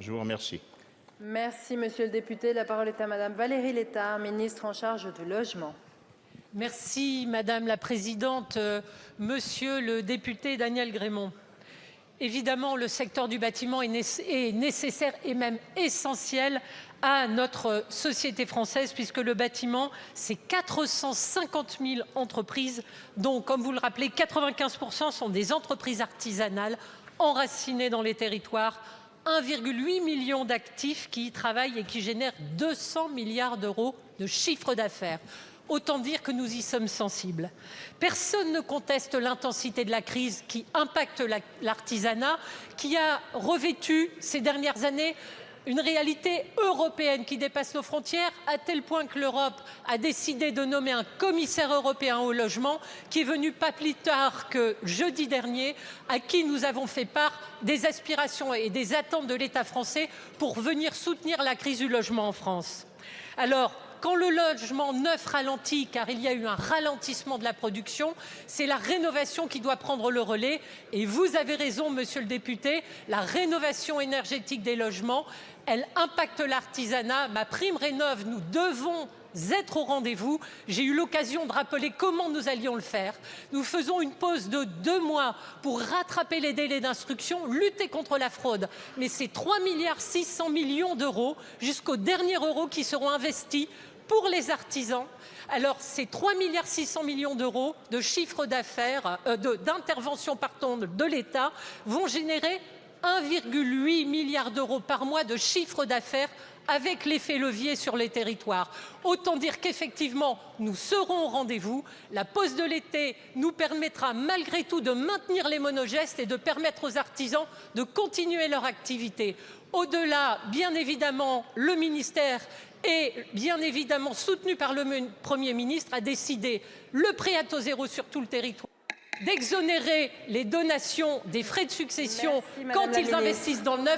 Je vous remercie. Merci, monsieur le député. La parole est à madame Valérie Létard, ministre en charge du logement. Merci Madame la Présidente. Monsieur le député Daniel Grémont, évidemment le secteur du bâtiment est nécessaire et même essentiel à notre société française, puisque le bâtiment, c'est 450 000 entreprises, dont, comme vous le rappelez, 95% sont des entreprises artisanales enracinées dans les territoires, 1,8 million d'actifs qui y travaillent et qui génèrent 200 milliards d'euros de chiffre d'affaires. Autant dire que nous y sommes sensibles. Personne ne conteste l'intensité de la crise qui impacte l'artisanat, qui a revêtu ces dernières années une réalité européenne qui dépasse nos frontières, à tel point que l'Europe a décidé de nommer un commissaire européen au logement qui est venu pas plus tard que jeudi dernier, à qui nous avons fait part des aspirations et des attentes de l'État français pour venir soutenir la crise du logement en France. Alors, quand le logement neuf ralentit, car il y a eu un ralentissement de la production, c'est la rénovation qui doit prendre le relais. Et vous avez raison, monsieur le député, la rénovation énergétique des logements, elle impacte l'artisanat. Ma prime rénov', nous devons être au rendez-vous. J'ai eu l'occasion de rappeler comment nous allions le faire. Nous faisons une pause de 2 mois pour rattraper les délais d'instruction, lutter contre la fraude. Mais c'est 3,6 milliards d'euros jusqu'au dernier euro qui seront investis pour les artisans. Alors, ces 3,6 milliards d'euros de chiffre d'affaires, d'intervention de l'État vont générer 1,8 milliard d'euros par mois de chiffre d'affaires avec l'effet levier sur les territoires. Autant dire qu'effectivement, nous serons au rendez-vous. La pause de l'été nous permettra malgré tout de maintenir les monogestes et de permettre aux artisans de continuer leur activité. Au-delà, bien évidemment, le ministère et bien évidemment soutenu par le Premier ministre, a décidé le prêt à taux zéro sur tout le territoire, d'exonérer les donations des frais de succession quand ils investissent dans le neuf.